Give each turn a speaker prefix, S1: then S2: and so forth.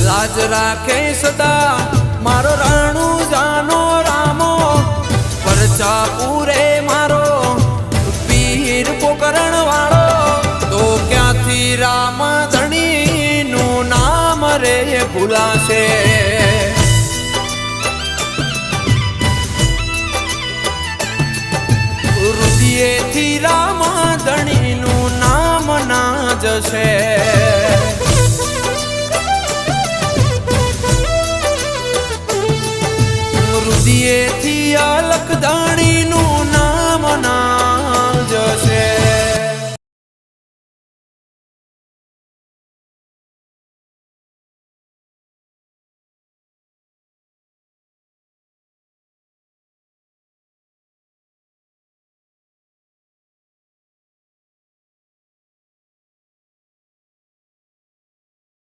S1: લાજ રાખે સદા મારો રાણુ જાનો રામો પરચા પૂરે મારો પીર પોકરણ વાળો તો ક્યાંથી રામ ધણી નું નામ રે ભૂલાશે હૃદયેથી રામ ધણી નું નામ ના જશે